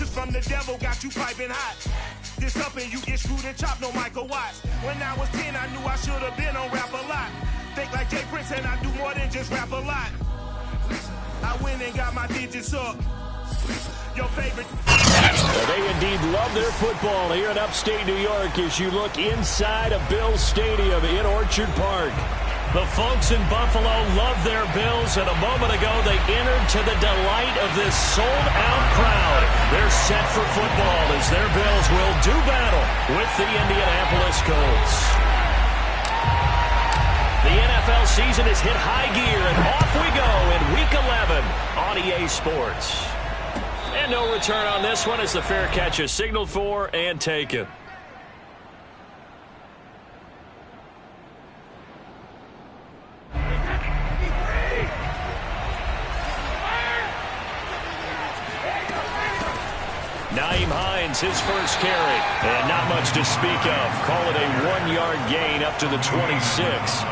Instructions from the devil got you piping hot. This up and you get screwed and chopped, no Michael Watts. When I was 10, I knew I should have been on Rap a Lot. Think like Jay Prince and I do more than just rap a lot. I went and got my digits up. Your favorite. They indeed love their football here in upstate New York as you look inside of Bills Stadium in Orchard Park. The folks in Buffalo love their Bills, and a moment ago they entered to the delight of this sold-out crowd. They're set for football as their Bills will do battle with the Indianapolis Colts. The NFL season has hit high gear, and off we go in Week 11 on EA Sports. And no return on this one as the fair catch is signaled for and taken. Nyheim Hines, his first carry, and not much to speak of. Call it a 1-yard gain up to the 26.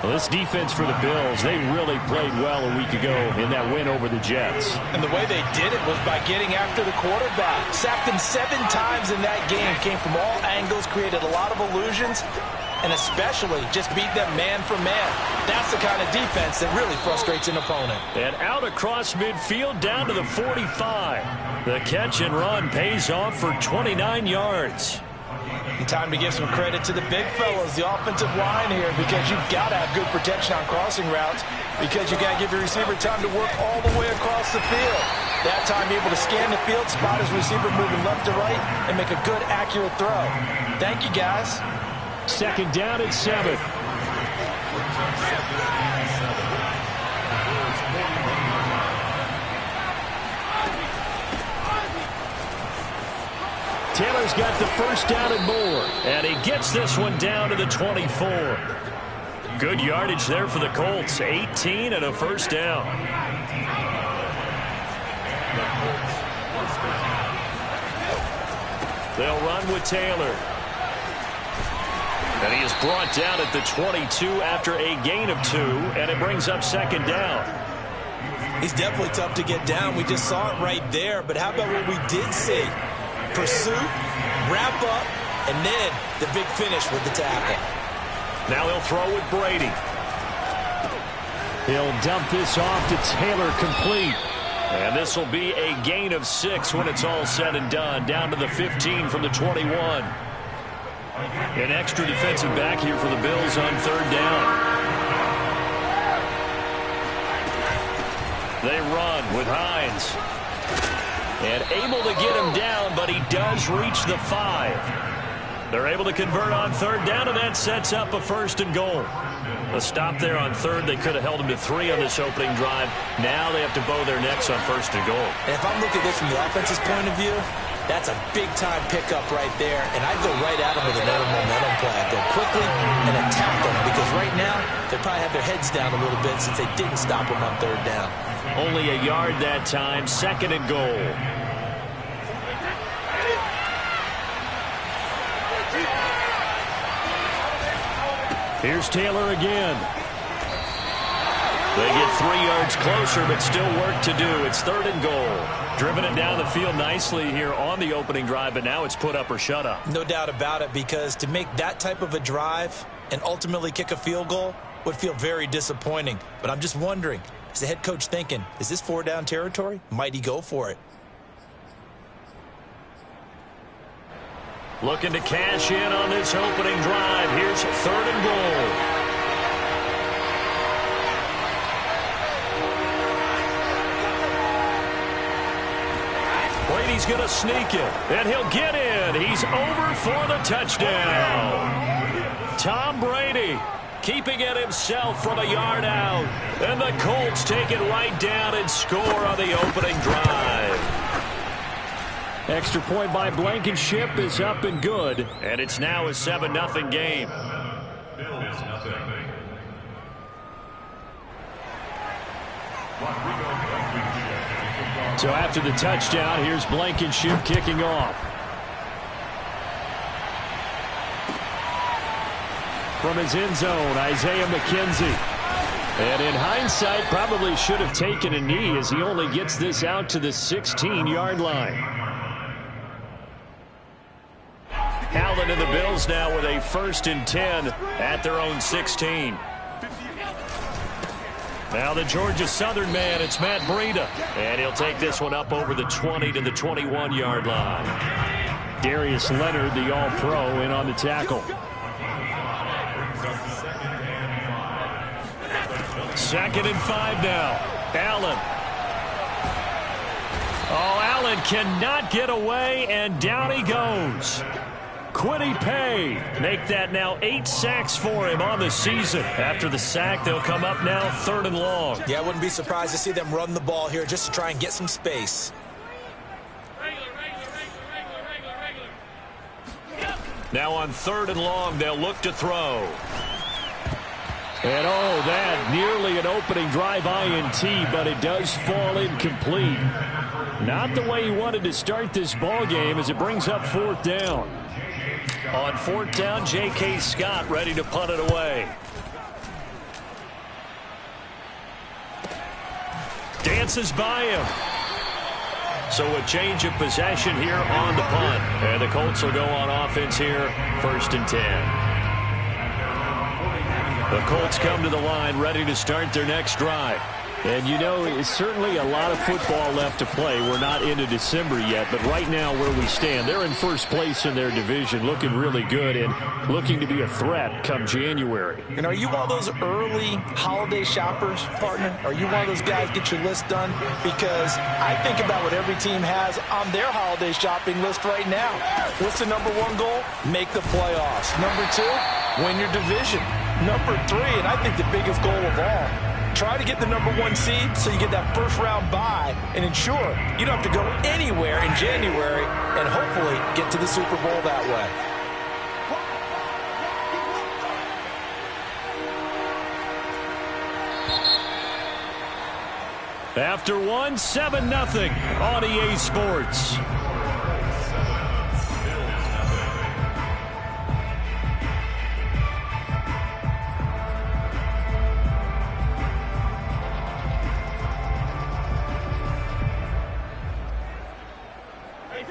Well, this defense for the Bills, they really played well a week ago in that win over the Jets. And the way they did it was by getting after the quarterback. Sacked him 7 times in that game. Came from all angles, created a lot of illusions, and especially just beat them man for man. That's the kind of defense that really frustrates an opponent. And out across midfield down to the 45. The catch and run pays off for 29 yards. And time to give some credit to the big fellas, the offensive line here, because you've got to have good protection on crossing routes because you got to give your receiver time to work all the way across the field. That time able to scan the field, spot his receiver moving left to right, and make a good, accurate throw. Thank you, guys. Second down and 7. Taylor's got the first down and more. And he gets this one down to the 24. Good yardage there for the Colts. 18 and a first down. They'll run with Taylor. And he is brought down at the 22 after a gain of 2, and it brings up second down. He's definitely tough to get down. We just saw it right there. But how about what we did see? Pursuit, wrap up, and then the big finish with the tackle. Now he'll throw with Brady. He'll dump this off to Taylor, complete. And this will be a gain of 6 when it's all said and done. Down to the 15 from the 21. An extra defensive back here for the Bills on third down. They run with Hines. And able to get him down, but he does reach the 5. They're able to convert on third down, and that sets up a first and goal. A stop there on third. They could have held him to 3 on this opening drive. Now they have to bow their necks on first and goal. And if I'm looking at this from the offense's point of view, that's a big-time pickup right there, and I'd go right at him with another momentum play. I'd go quickly and attack them, because right now they probably have their heads down a little bit since they didn't stop him on third down. Only a yard that time, second and goal. Here's Taylor again. They get 3 yards closer, but still work to do. It's third and goal. Driven it down the field nicely here on the opening drive, but now it's put up or shut up. No doubt about it, because to make that type of a drive and ultimately kick a field goal would feel very disappointing. But I'm just wondering, is the head coach thinking, is this 4-down territory? Might he go for it? Looking to cash in on this opening drive. Here's third and goal. Brady's going to sneak it, and he'll get in. He's over for the touchdown. Tom Brady keeping it himself from a yard out. And the Colts take it right down and score on the opening drive. Extra point by Blankenship is up and good. And it's now a 7-0 game. So after the touchdown, here's Blankenship kicking off. From his end zone, Isaiah McKenzie. And in hindsight, probably should have taken a knee as he only gets this out to the 16-yard line. Allen and the Bills now with a 1st and 10 at their own 16. Now the Georgia Southern man, it's Matt Breida. And he'll take this one up over the 20 to the 21-yard line. Darius Leonard, the All-Pro, in on the tackle. 2nd and 5 now. Allen. Oh, Allen cannot get away, and down he goes. Quiddy Pay make that now 8 sacks for him on the season. After the sack, they'll come up now 3rd and long. Yeah, I wouldn't be surprised to see them run the ball here just to try and get some space. Now on 3rd and long, they'll look to throw. And oh, that nearly an opening drive INT, but it does fall incomplete. Not the way he wanted to start this ball game as it brings up 4th down. On 4th down, J.K. Scott ready to punt it away. Dances by him. So a change of possession here on the punt. And the Colts will go on offense here, 1st and 10. The Colts come to the line ready to start their next drive. And, you know, it's certainly a lot of football left to play. We're not into December yet, but right now where we stand, they're in 1st place in their division, looking really good and looking to be a threat come January. And are you one of those early holiday shoppers, partner? Are you one of those guys get your list done? Because I think about what every team has on their holiday shopping list right now. What's the number 1 goal? Make the playoffs. Number 2, win your division. Number 3, and I think the biggest goal of all, try to get the number 1 seed so you get that 1st round bye and ensure you don't have to go anywhere in January and hopefully get to the Super Bowl that way. After 1, 7-0 on EA Sports.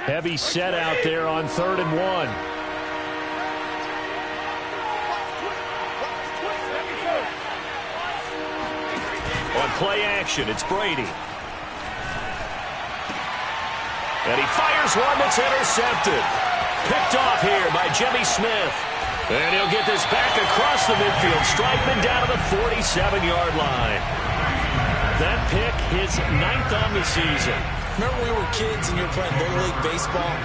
Heavy set out there on 3rd and 1. On play action, it's Brady. And he fires one that's intercepted. Picked off here by Jimmy Smith. And he'll get this back across the midfield. Striking down to the 47-yard line. That pick, his 9th on the season. Remember when we were kids and you were playing Little League Baseball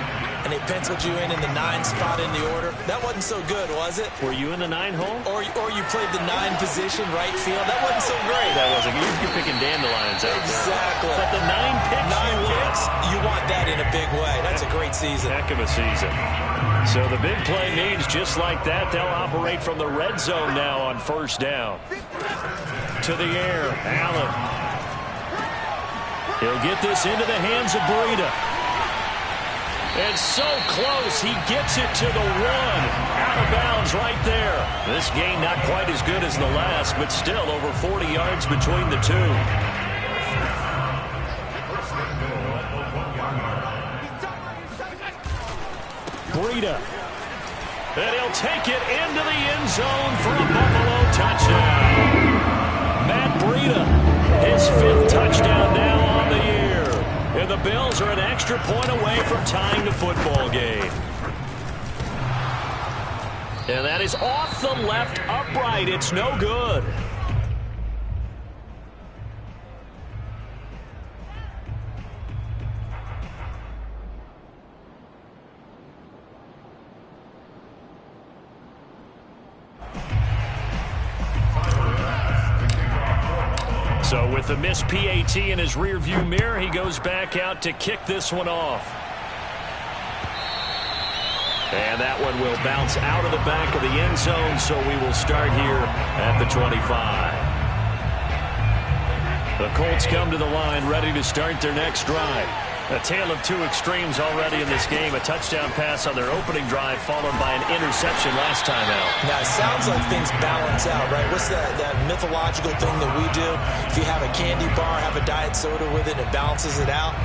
and they penciled you in the 9 spot in the order? That wasn't so good, was it? Were you in the 9 hole? Or you played the 9 position, right field? That wasn't so great. That wasn't. You're picking dandelions out there. Exactly. But the 9 picks, 9 picks, you want that in a big way. That's a great season. Heck of a season. So the big play means just like that, they'll operate from the red zone now on 1st down. To the air, Allen. He'll get this into the hands of Breida. And so close, he gets it to the 1. Out of bounds right there. This game not quite as good as the last, but still over 40 yards between the two. Breida. And he'll take it into the end zone for a Buffalo touchdown. Matt Breida, his 5th touchdown now on the year. And the Bills are an extra point away from tying the football game. And that is off the left upright. It's no good. So with the missed PAT in his rearview mirror, he goes back out to kick this one off. And that one will bounce out of the back of the end zone, so we will start here at the 25. The Colts come to the line ready to start their next drive. A tale of two extremes already in this game. A touchdown pass on their opening drive followed by an interception last time out. Now, it sounds like things balance out, right? What's that mythological thing that we do? If you have a candy bar, have a diet soda with it, it balances it out.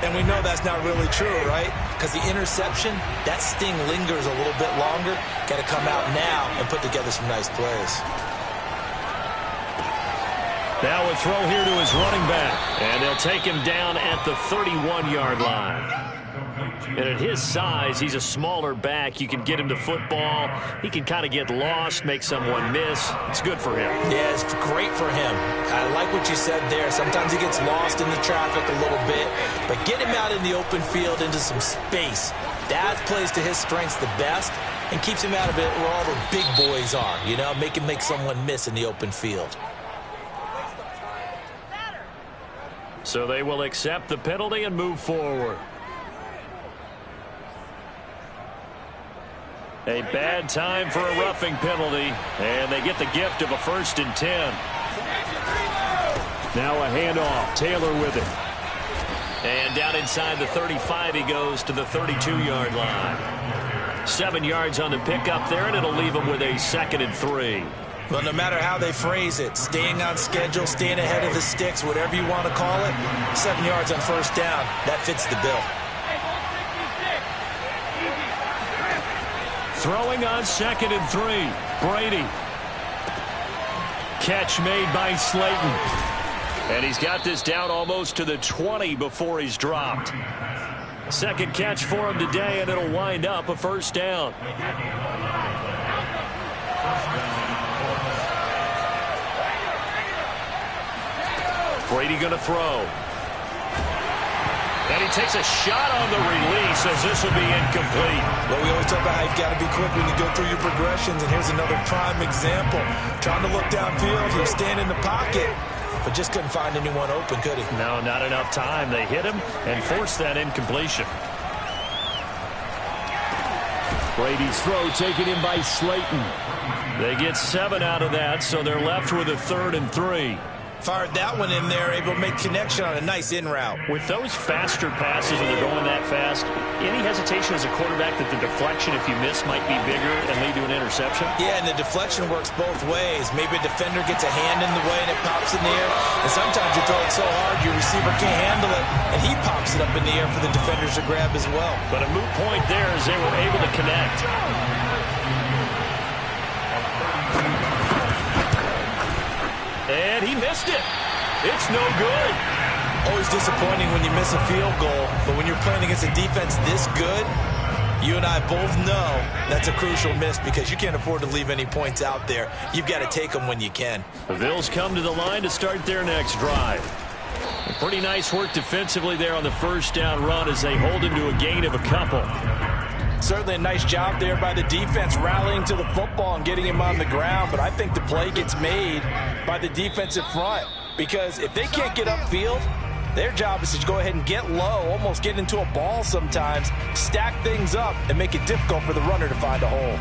And we know that's not really true, right? Because the interception, that sting lingers a little bit longer. Got to come out now and put together some nice plays. Now a throw here to his running back. And they'll take him down at the 31-yard line. And at his size, he's a smaller back. You can get him to football. He can kind of get lost, make someone miss. It's good for him. Yeah, it's great for him. I like what you said there. Sometimes he gets lost in the traffic a little bit. But get him out in the open field into some space. That plays to his strengths the best and keeps him out of it where all the big boys are. You know, make him make someone miss in the open field. So they will accept the penalty and move forward. A bad time for a roughing penalty, and they get the gift of a 1st and 10. Now a handoff. Taylor with it. And down inside the 35 he goes to the 32-yard line. 7 yards on the pickup there, and it'll leave him with a 2nd and 3. Well, no matter how they phrase it, staying on schedule, staying ahead of the sticks, whatever you want to call it, 7 yards on 1st down, that fits the bill. Throwing on 2nd and 3. Brady. Catch made by Slayton. And he's got this down almost to the 20 before he's dropped. Second catch for him today, and it'll wind up a 1st down. Brady going to throw. And he takes a shot on the release as this will be incomplete. Well, we always talk about how you've got to be quick when you go through your progressions, and here's another prime example. Trying to look downfield, he was standing in the pocket, but just couldn't find anyone open, could he? No, not enough time. They hit him and forced that incompletion. Brady's throw taken in by Slayton. They get 7 out of that, so they're left with a 3rd and 3. Fired that one in there, able to make connection on a nice in route. With those faster passes when they're going that fast, any hesitation as a quarterback that the deflection, if you miss, might be bigger and lead to an interception? Yeah, and the deflection works both ways. Maybe a defender gets a hand in the way and it pops in the air. And sometimes you throw it so hard your receiver can't handle it, and he pops it up in the air for the defenders to grab as well. But a moot point there as they were able to connect. And he missed it. It's no good. Always disappointing when you miss a field goal, but when you're playing against a defense this good, you and I both know that's a crucial miss because you can't afford to leave any points out there. You've got to take them when you can. The Bills come to the line to start their next drive. A pretty nice work defensively there on the 1st down run as they hold him to a gain of a couple. Certainly a nice job there by the defense rallying to the football and getting him on the ground, but I think the play gets made by the defensive front because if they can't get upfield, their job is to go ahead and get low, almost get into a ball sometimes, stack things up, and make it difficult for the runner to find a hole.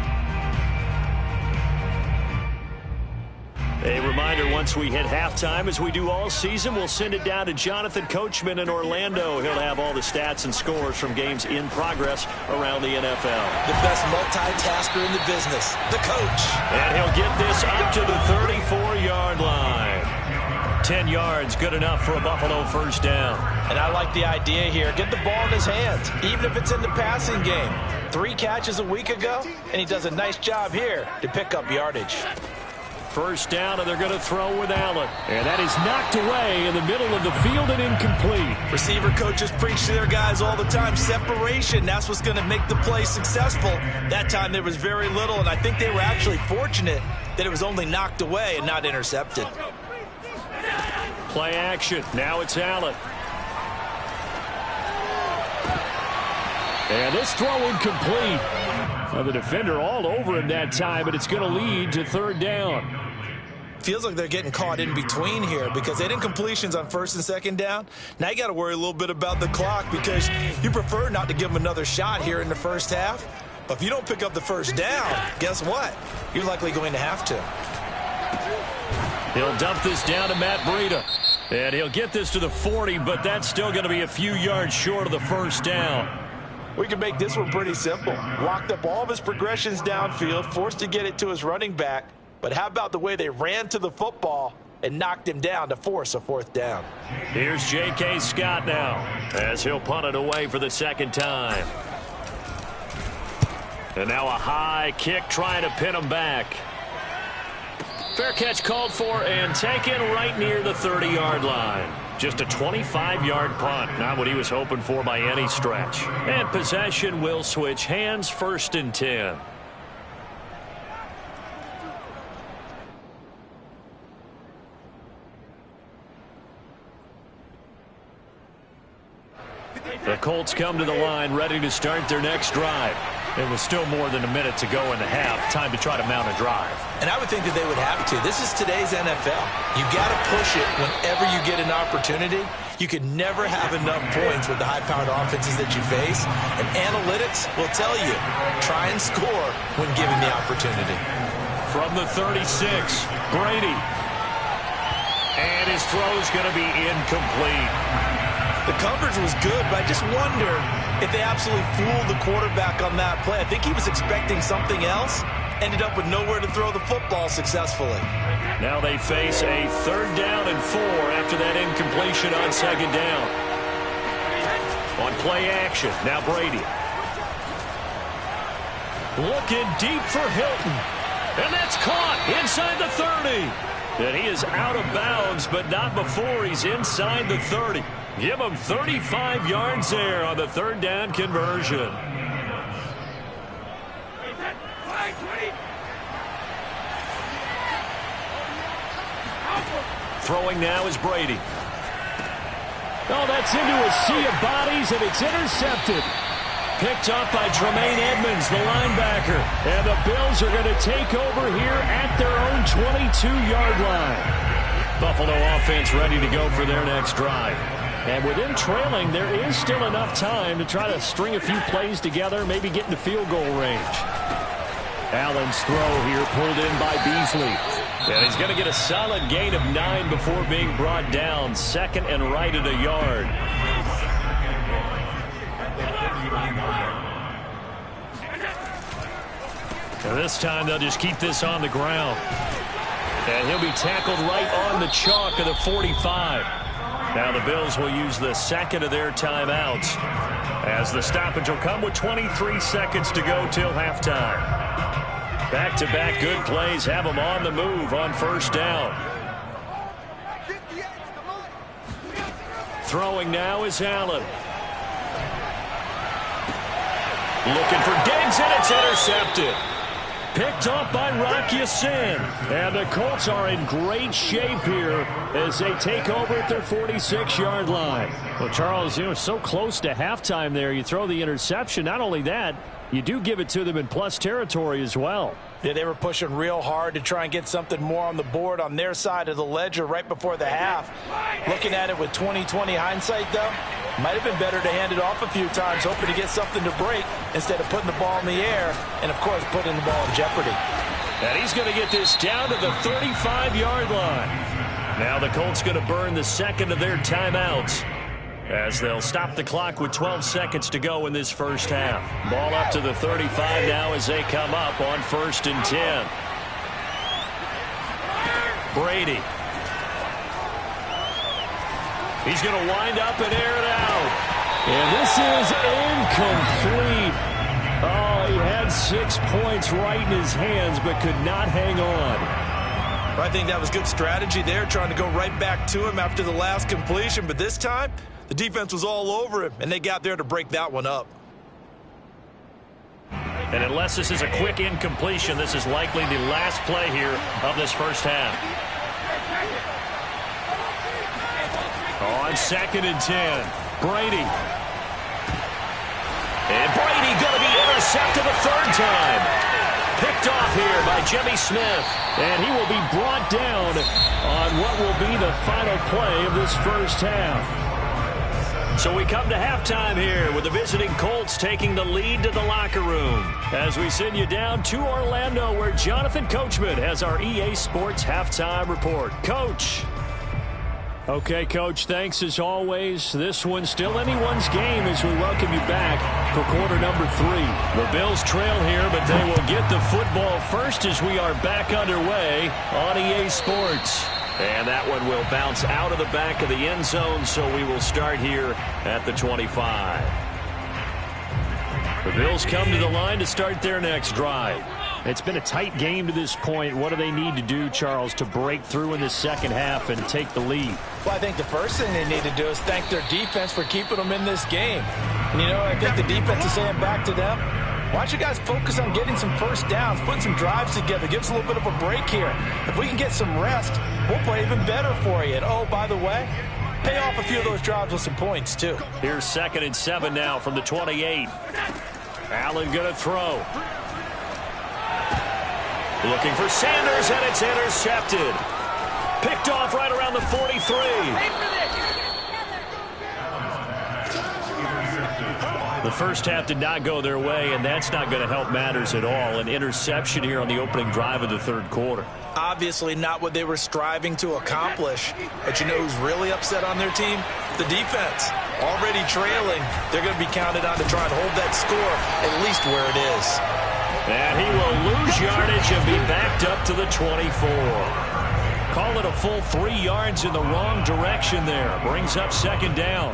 A reminder, once we hit halftime, as we do all season, we'll send it down to Jonathan Coachman in Orlando. He'll have all the stats and scores from games in progress around the NFL. The best multitasker in the business, the coach. And he'll get this up to the 34-yard line. 10 yards, good enough for a Buffalo 1st down. And I like the idea here. Get the ball in his hands, even if it's in the passing game. 3 catches a week ago, and he does a nice job here to pick up yardage. 1st down, and they're going to throw with Allen. And that is knocked away in the middle of the field and incomplete. Receiver coaches preach to their guys all the time. Separation, that's what's going to make the play successful. That time there was very little, and I think they were actually fortunate that it was only knocked away and not intercepted. Play action. Now it's Allen. And this throw incomplete. Now the defender all over him that time, but it's going to lead to 3rd down. Feels like they're getting caught in between here because they didn't completions on 1st and 2nd down. Now you got to worry a little bit about the clock because you prefer not to give them another shot here in the 1st half. But if you don't pick up the 1st down, guess what? You're likely going to have to. He'll dump this down to Matt Breida. And he'll get this to the 40, but that's still going to be a few yards short of the first down. We can make this one pretty simple. Locked up all of his progressions downfield, forced to get it to his running back. But how about the way they ran to the football and knocked him down to force a fourth down? Here's J.K. Scott now as he'll punt it away for the second time. And now a high kick trying to pin him back. Fair catch called for and taken right near the 30-yard line. Just a 25-yard punt, not what he was hoping for by any stretch. And possession will switch hands, 1st and 10. The Colts come to the line ready to start their next drive. It was still more than a minute to go in the half. Time to try to mount a drive. And I would think that they would have to. This is today's NFL. You got to push it whenever you get an opportunity. You can never have enough points with the high-powered offenses that you face. And analytics will tell you, try and score when given the opportunity. From the 36, Brady. And his throw is going to be incomplete. The coverage was good, but I just wonder if they absolutely fooled the quarterback on that play. I think he was expecting something else. Ended up with nowhere to throw the football successfully. Now they face a 3rd down and 4 after that incompletion on 2nd down. On play action, now Brady. Looking deep for Hilton. And that's caught inside the 30. And he is out of bounds, but not before he's inside the 30. Give him 35 yards there on the 3rd down conversion. Throwing now is Brady. Oh, that's into a sea of bodies, and it's intercepted. Picked up by Tremaine Edmonds, the linebacker. And the Bills are going to take over here at their own 22-yard line. Buffalo offense ready to go for their next drive. And with them trailing, there is still enough time to try to string a few plays together, maybe get into field goal range. Allen's throw here pulled in by Beasley. And he's going to get a solid gain of 9 before being brought down. 2nd and right at a yard. And this time they'll just keep this on the ground. And he'll be tackled right on the chalk of the 45. Now the Bills will use the 2nd of their timeouts as the stoppage will come with 23 seconds to go till halftime. Back-to-back good plays have them on the move on 1st down. Throwing now is Allen. Looking for Diggs, and it's intercepted. Picked off by Rocky Sin. And the Colts are in great shape here as they take over at their 46-yard line. Well, Charles, so close to halftime there. You throw the interception. Not only that, you do give it to them in plus territory as well. Yeah, they were pushing real hard to try and get something more on the board on their side of the ledger right before the half. Looking at it with 20/20 hindsight, though, might have been better to hand it off a few times, hoping to get something to break instead of putting the ball in the air and, of course, putting the ball in jeopardy. And he's going to get this down to the 35-yard line. Now the Colts going to burn the 2nd of their timeouts as they'll stop the clock with 12 seconds to go in this first half. Ball up to the 35 now as they come up on 1st and 10. Brady. He's going to wind up and air it out. And this is incomplete. Oh, he had 6 points right in his hands but could not hang on. I think that was good strategy there, trying to go right back to him after the last completion. But this time, the defense was all over him, and they got there to break that one up. And unless this is a quick incompletion, this is likely the last play here of this first half. On 2nd and 10, Brady. And Brady going to be intercepted a 3rd time. Picked off here by Jimmy Smith. And he will be brought down on what will be the final play of this first half. So we come to halftime here with the visiting Colts taking the lead to the locker room as we send you down to Orlando where Jonathan Coachman has our EA Sports halftime report. Coach. Okay, Coach, thanks as always. This one's still anyone's game as we welcome you back for quarter number 3. The Bills trail here, but they will get the football first as we are back underway on EA Sports. And that one will bounce out of the back of the end zone, so we will start here at the 25. The Bills come to the line to start their next drive. It's been a tight game to this point. What do they need to do, Charles, to break through in the second half and take the lead? Well, I think the first thing they need to do is thank their defense for keeping them in this game. And, you know, I think the defense is saying back to them, why don't you guys focus on getting some first downs, putting some drives together, give us a little bit of a break here. If we can get some rest, we'll play even better for you. And, oh, by the way, pay off a few of those drives with some points, too. Here's 2nd and 7 now from the 28. Allen going to throw. Looking for Sanders, and it's intercepted. Picked off right around the 43. The first half did not go their way, and that's not going to help matters at all. An interception here on the opening drive of the third quarter. Obviously not what they were striving to accomplish. But you know who's really upset on their team? The defense. Already trailing. They're going to be counted on to try and hold that score at least where it is. And he will lose yardage and be backed up to the 24. Call it a full 3 yards in the wrong direction there. Brings up 2nd down.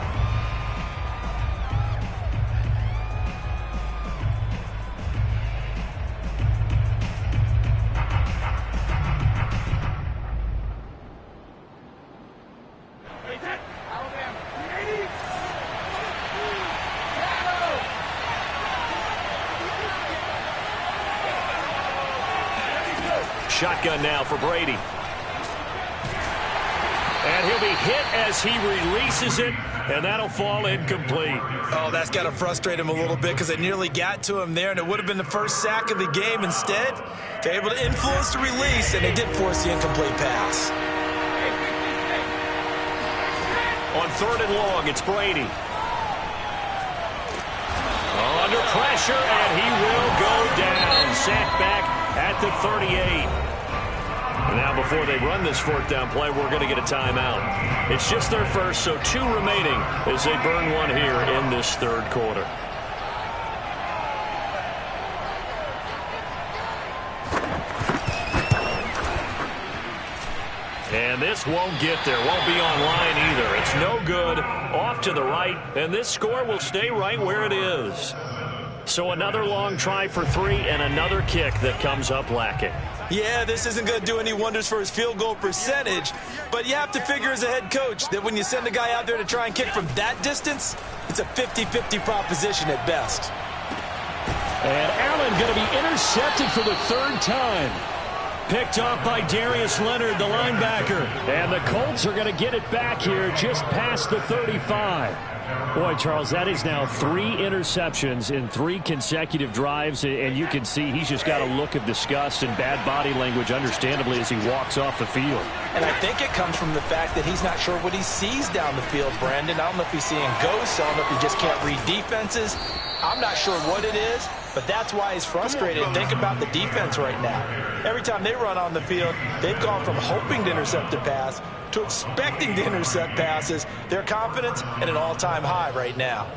Shotgun now for Brady. And he'll be hit as he releases it, and that'll fall incomplete. Oh, that's got to frustrate him a little bit because it nearly got to him there, and it would have been the first sack of the game. Instead, they're able to influence the release, and they did force the incomplete pass. On 3rd and long, it's Brady. Under pressure, and he will go down. Sacked back at the 38. Now, before they run this 4th down play, we're going to get a timeout. It's just their first, so 2 remaining as they burn one here in this third quarter. And this won't get there, won't be online either. It's no good, off to the right, and this score will stay right where it is. So another long try for 3 and another kick that comes up lacking. Yeah, this isn't going to do any wonders for his field goal percentage, but you have to figure as a head coach that when you send a guy out there to try and kick from that distance, it's a 50-50 proposition at best. And Allen going to be intercepted for the 3rd time. Picked off by Darius Leonard, the linebacker. And the Colts are going to get it back here just past the 35. Boy, Charles, that is now 3 interceptions in 3 consecutive drives, and you can see he's just got a look of disgust and bad body language, understandably, as he walks off the field. And I think it comes from the fact that he's not sure what he sees down the field, Brandon. I don't know if he's seeing ghosts. I don't know if he just can't read defenses. I'm not sure what it is, but that's why he's frustrated. Think about the defense right now. Every time they run on the field, they've gone from hoping to intercept a pass to expecting to intercept passes. Their confidence at an all-time high right now.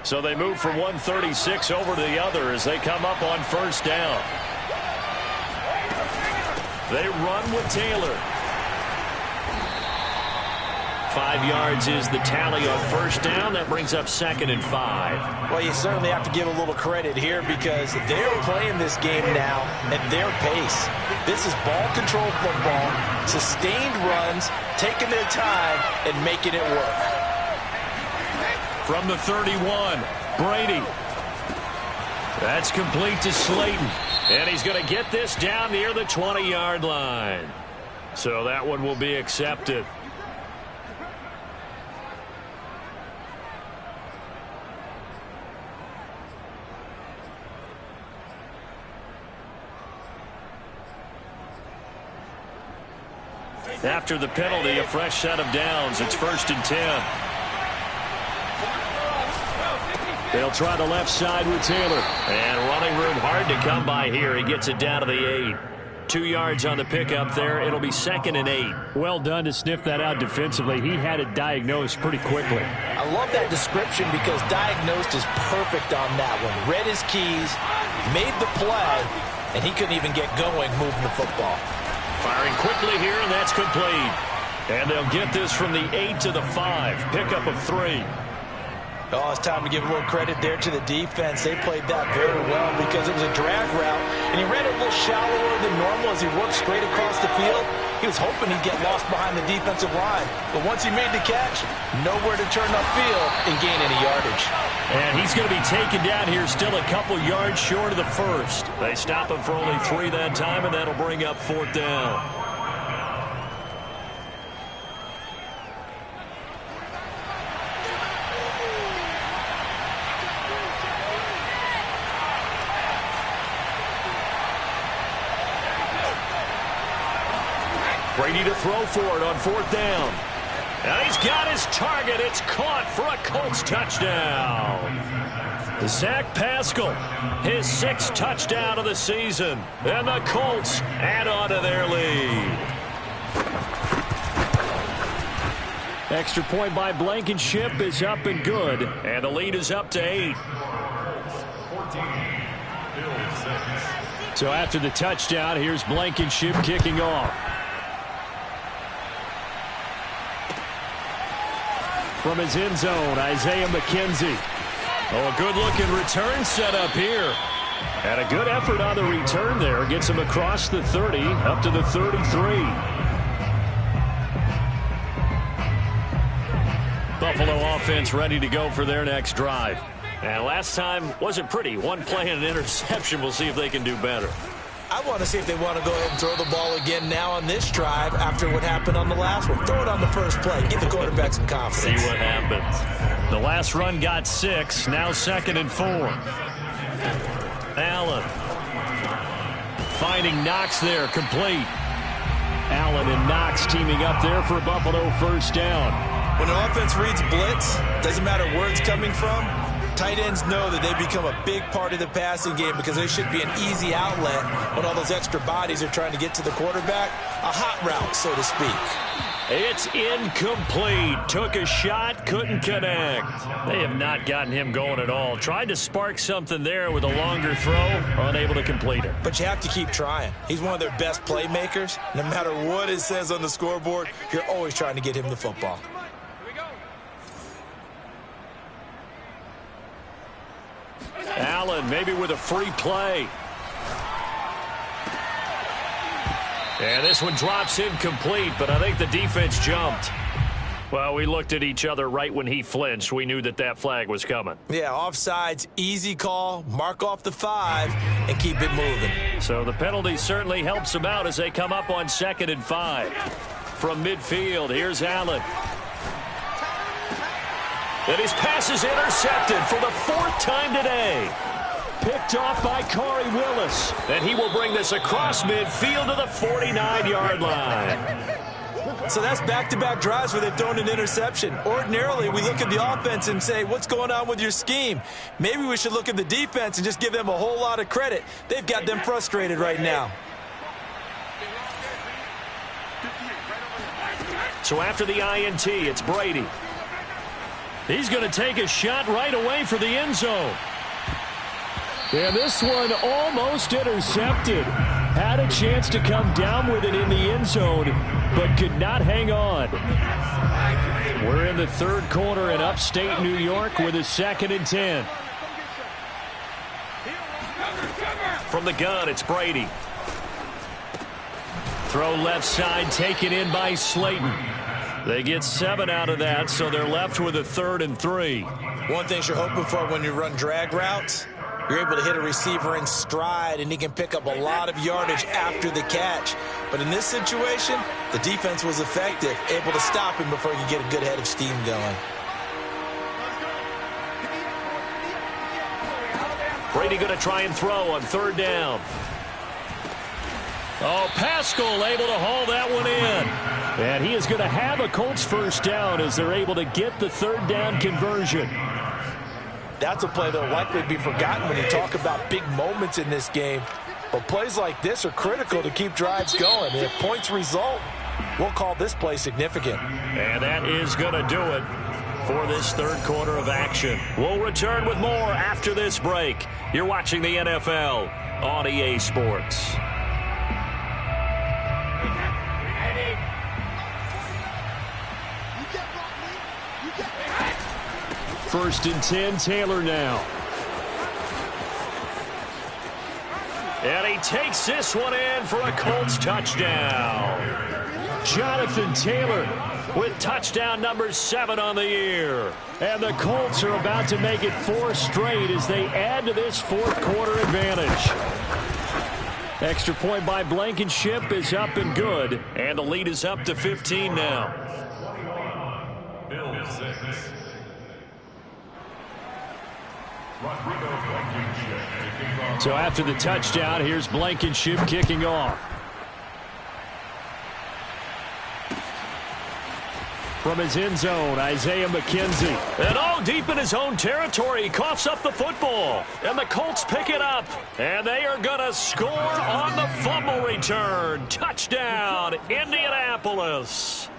So they move from 136 over to the other as they come up on 1st down. They run with Taylor. 5 yards is the tally on 1st down. That brings up 2nd and 5. Well, you certainly have to give a little credit here because they're playing this game now at their pace. This is ball control football, sustained runs, taking their time and making it work. From the 31, Brady. That's complete to Slayton. And he's going to get this down near the 20-yard line. So that one will be accepted. After the penalty, a fresh set of downs. It's 1st and 10. They'll try the left side with Taylor. And running room hard to come by here. He gets it down to the 8. 2 yards on the pickup there. It'll be 2nd and 8. Well done to sniff that out defensively. He had it diagnosed pretty quickly. I love that description because diagnosed is perfect on that one. Read his keys, made the play, and he couldn't even get going moving the football. Firing quickly here, and that's complete. And they'll get this from the 8 to the 5. Pickup of 3. Oh, it's time to give a little credit there to the defense. They played that very well because it was a drag route, and he ran it a little shallower than normal as he worked straight across the field. He was hoping he'd get lost behind the defensive line, but once he made the catch, nowhere to turn upfield and gain any yardage. And he's going to be taken down here still a couple yards short of the first. They stop him for only 3 that time, and that'll bring up 4th down. Brady to throw for it on 4th down. And he's got his target. It's caught for a Colts touchdown. Zach Pascal, his 6th touchdown of the season. And the Colts add on to their lead. Extra point by Blankenship is up and good. And the lead is up to 8. So after the touchdown, here's Blankenship kicking off. From his end zone, Isaiah McKenzie. Oh, a good-looking return set up here. And a good effort on the return there. Gets him across the 30, up to the 33. Buffalo offense ready to go for their next drive. And last time wasn't pretty. One play and an interception. We'll see if they can do better. I want to see if they want to go ahead and throw the ball again now on this drive after what happened on the last one. Throw it on the first play. Give the quarterback some confidence. See what happens. The last run got 6. Now 2nd and 4. Allen. Finding Knox there. Complete. Allen and Knox teaming up there for Buffalo 1st down. When an offense reads blitz, doesn't matter where it's coming from, tight ends know that they become a big part of the passing game because they should be an easy outlet when all those extra bodies are trying to get to the quarterback. A hot route, so to speak. It's incomplete. Took a shot, couldn't connect. They have not gotten him going at all. Tried to spark something there with a longer throw, unable to complete it. But you have to keep trying. He's one of their best playmakers. No matter what it says on the scoreboard, you're always trying to get him the football. Allen maybe with a free play. And this one drops incomplete, but I think the defense jumped. Well, we looked at each other right when he flinched. We knew that that flag was coming. Yeah, offsides, easy call, mark off the 5, and keep it moving. So the penalty certainly helps them out as they come up on 2nd and 5. From midfield, here's Allen. And his pass is intercepted for the 4th time today. Picked off by Corey Willis. And he will bring this across midfield to the 49-yard line. So that's back-to-back drives where they've thrown an interception. Ordinarily, we look at the offense and say, what's going on with your scheme? Maybe we should look at the defense and just give them a whole lot of credit. They've got them frustrated right now. So after the INT, it's Brady. He's going to take a shot right away for the end zone. And this one almost intercepted. Had a chance to come down with it in the end zone, but could not hang on. We're in the 3rd quarter in upstate New York with a 2nd and 10. From the gun, it's Brady. Throw left side, taken in by Slayton. They get 7 out of that, so they're left with a 3rd and 3. One thing you're hoping for when you run drag routes, you're able to hit a receiver in stride, and he can pick up a lot of yardage after the catch. But in this situation, the defense was effective, able to stop him before he could get a good head of steam going. Brady going to try and throw on 3rd down. Oh, Pascal able to haul that one in. And he is going to have a Colts 1st down as they're able to get the 3rd down conversion. That's a play that will likely be forgotten when you talk about big moments in this game. But plays like this are critical to keep drives going. If points result, we'll call this play significant. And that is going to do it for this third quarter of action. We'll return with more after this break. You're watching the NFL on EA Sports. First and 10, Taylor now. And he takes this one in for a Colts touchdown. Jonathan Taylor with touchdown number 7 on the year. And the Colts are about to make it 4 straight as they add to this fourth quarter advantage. Extra point by Blankenship is up and good. And the lead is up to 15 now. So after the touchdown, here's Blankenship kicking off. From his end zone, Isaiah McKenzie. And all deep in his own territory, he coughs up the football. And the Colts pick it up. And they are going to score on the fumble return. Touchdown, Indianapolis.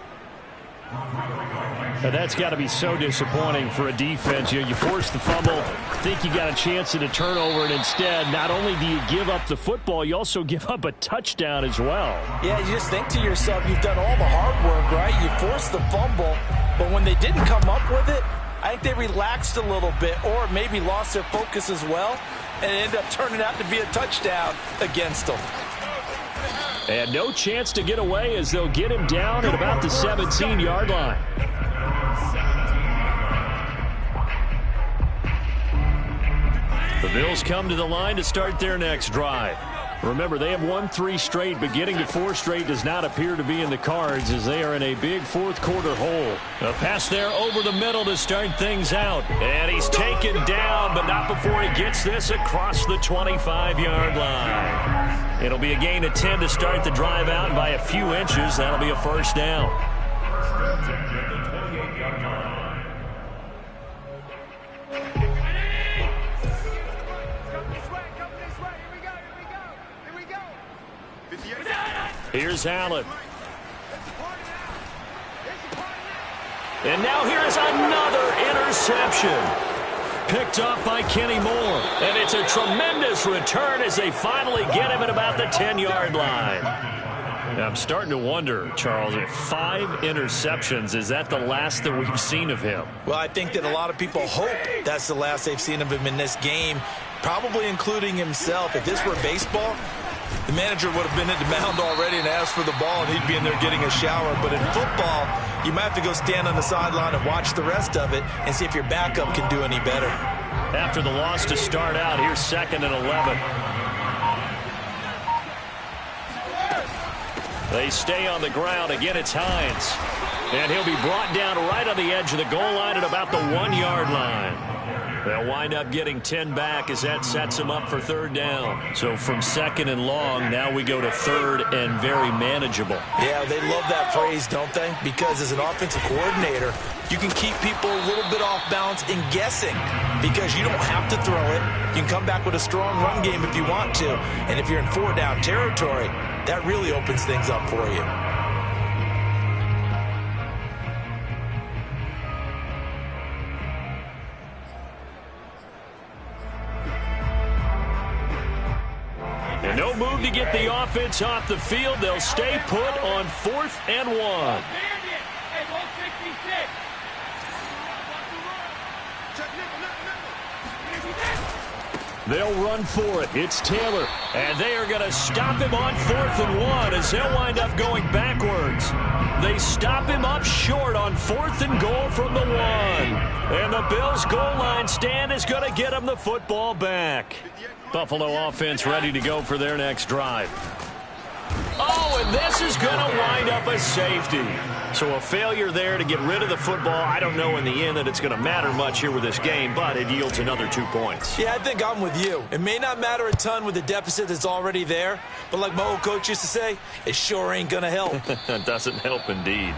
And that's got to be so disappointing for a defense. You force the fumble, think you got a chance at a turnover, and instead, not only do you give up the football, you also give up a touchdown as well. Yeah, you just think to yourself, you've done all the hard work, right? You forced the fumble, but when they didn't come up with it, I think they relaxed a little bit or maybe lost their focus as well, and it ended up turning out to be a touchdown against them. And no chance to get away as they'll get him down at about the 17-yard line. The Bills come to the line to start their next drive. Remember, they have won 3 straight, but getting to 4 straight does not appear to be in the cards as they are in a big fourth quarter hole. A pass there over the middle to start things out. And he's taken down, but not before he gets this across the 25-yard line. It'll be a gain of 10 to start the drive out, and by a few inches, that'll be a first down. Here's Allen. And now here is another interception. Picked off by Kenny Moore. And it's a tremendous return as they finally get him at about the 10-yard line. Now, I'm starting to wonder, Charles, if 5 interceptions, is that the last that we've seen of him? Well, I think that a lot of people hope that's the last they've seen of him in this game, probably including himself. If this were baseball, the manager would have been at the mound already and asked for the ball, and he'd be in there getting a shower. But in football, you might have to go stand on the sideline and watch the rest of it and see if your backup can do any better. After the loss to start out, here's 2nd and 11. They stay on the ground. Again, it's Hines. And he'll be brought down right on the edge of the goal line at about the 1-yard line. They'll wind up getting 10 back as that sets them up for 3rd down. So from 2nd and long, now we go to 3rd and very manageable. Yeah, they love that phrase, don't they? Because as an offensive coordinator, you can keep people a little bit off balance in guessing because you don't have to throw it. You can come back with a strong run game if you want to. And if you're in 4-down territory, that really opens things up for you. And no move to get the offense off the field. They'll stay put on 4th and 1. They'll run for it. It's Taylor. And they are going to stop him on 4th and 1 as they'll wind up going backwards. They stop him up short on 4th and goal from the 1. And the Bills' goal line stand is going to get him the football back. Buffalo offense ready to go for their next drive. Oh, and this is going to wind up a safety. So a failure there to get rid of the football. I don't know in the end that it's going to matter much here with this game, but it yields another 2 points. Yeah, I think I'm with you. It may not matter a ton with the deficit that's already there, but like my old coach used to say, it sure ain't going to help. That doesn't help indeed.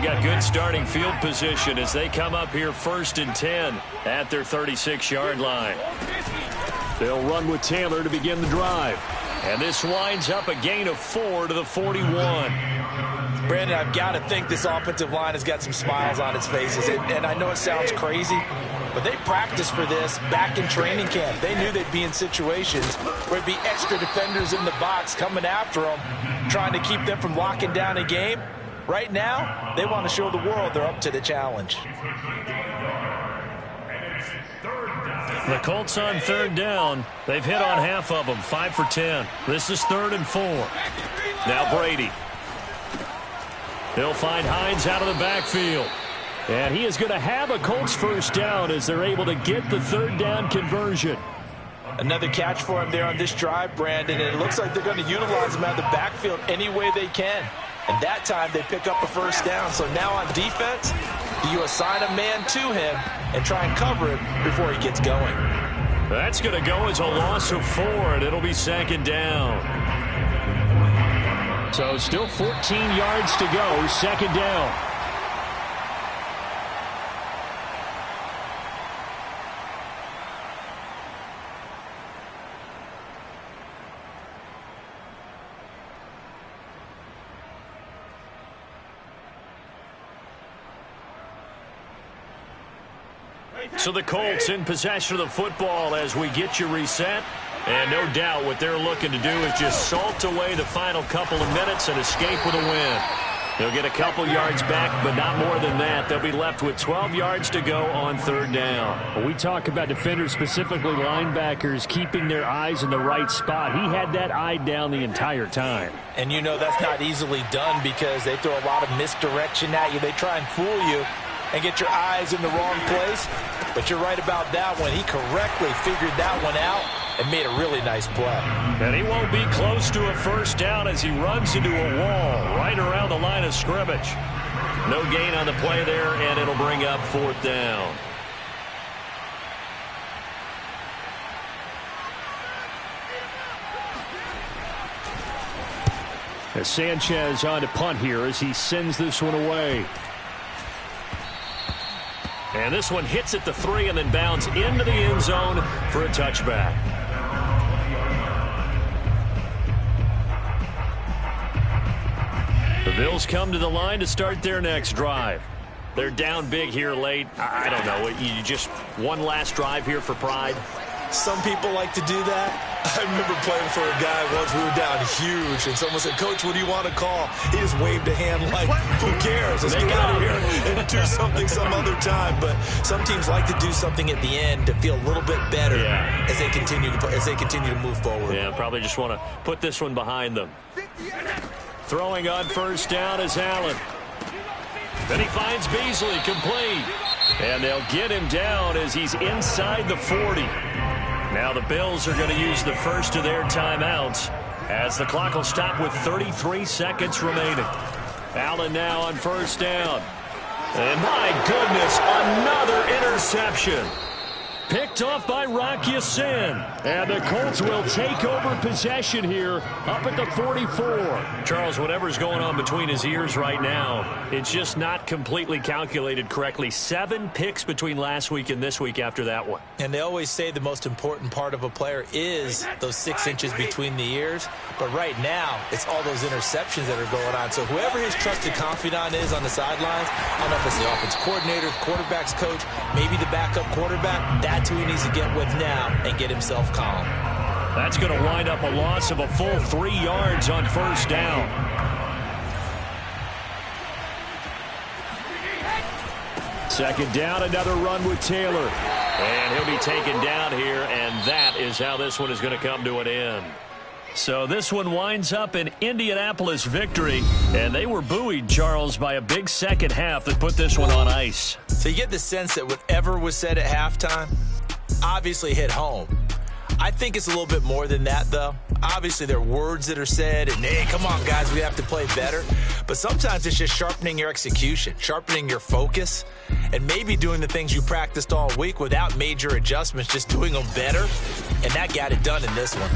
They've got good starting field position as they come up here 1st and 10 at their 36-yard line. They'll run with Taylor to begin the drive. And this winds up a gain of 4 to the 41. Brandon, I've got to think this offensive line has got some smiles on its faces. And I know it sounds crazy, but they practiced for this back in training camp. They knew they'd be in situations where there'd be extra defenders in the box coming after them, trying to keep them from locking down a game. Right now, they want to show the world they're up to the challenge. The Colts on 3rd down. They've hit on half of them, 5 for 10. This is 3rd and 4. Now Brady. He'll find Hines out of the backfield. And he is going to have a Colts first down as they're able to get the 3rd down conversion. Another catch for him there on this drive, Brandon, and it looks like they're going to utilize him out of the backfield any way they can. And that time they pick up a first down. So now on defense, you assign a man to him and try and cover it before he gets going. That's going to go as a loss of 4, and it'll be 2nd down. So still 14 yards to go, 2nd down. So the Colts in possession of the football as we get you reset. And no doubt what they're looking to do is just salt away the final couple of minutes and escape with a win. They'll get a couple yards back, but not more than that. They'll be left with 12 yards to go on 3rd down. When we talk about defenders, specifically linebackers, keeping their eyes in the right spot. He had that eye down the entire time. And you know that's not easily done because they throw a lot of misdirection at you. They try and fool you and get your eyes in the wrong place. But you're right about that one. He correctly figured that one out and made a really nice play. And he won't be close to a first down as he runs into a wall right around the line of scrimmage. No gain on the play there, and it'll bring up 4th down. As Sanchez on to punt here as he sends this one away. And this one hits at the 3 and then bounds into the end zone for a touchback. The Bills come to the line to start their next drive. They're down big here late. I don't know. You just one last drive here for pride? Some people like to do that. I remember playing for a guy once. We were down huge, and someone said, "Coach, what do you want to call?" He just waved a hand like, "Who cares? Let's get out of here and do something some other time." But some teams like to do something at the end to feel a little bit better as they continue to move forward. Yeah, probably just want to put this one behind them. Throwing on first down is Allen. Then he finds Beasley complete. And they'll get him down as he's inside the 40. Now the Bills are going to use the first of their timeouts as the clock will stop with 33 seconds remaining. Allen now on first down. And my goodness, another interception. Picked off by Rocky Sin. And the Colts will take over possession here up at the 44. Charles, whatever's going on between his ears right now, it's just not completely calculated correctly. 7 picks between last week and this week after that one. And they always say the most important part of a player is those 6 inches between the ears. But right now, it's all those interceptions that are going on. So whoever his trusted confidant is on the sidelines, I don't know if it's the offense coordinator, the quarterback's coach, maybe the backup quarterback, that's who he needs to get with now and get himself calm. That's going to wind up a loss of a full 3 yards on first down. Second down, another run with Taylor. And he'll be taken down here, and that is how this one is going to come to an end. So this one winds up an Indianapolis victory, and they were buoyed, Charles, by a big second half that put this one on ice. So you get the sense that whatever was said at halftime obviously hit home. I think it's a little bit more than that, though. Obviously, there are words that are said, and, hey, come on, guys, we have to play better. But sometimes it's just sharpening your execution, sharpening your focus, and maybe doing the things you practiced all week without major adjustments, just doing them better. And that got it done in this one.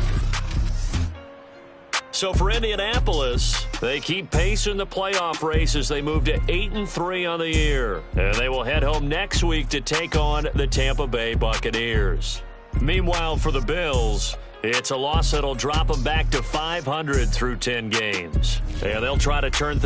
So for Indianapolis, they keep pace in the playoff race as they move to 8-3 on the year. And they will head home next week to take on the Tampa Bay Buccaneers. Meanwhile, for the Bills, it's a loss that'll drop them back to 500 through 10 games. And they'll try to turn things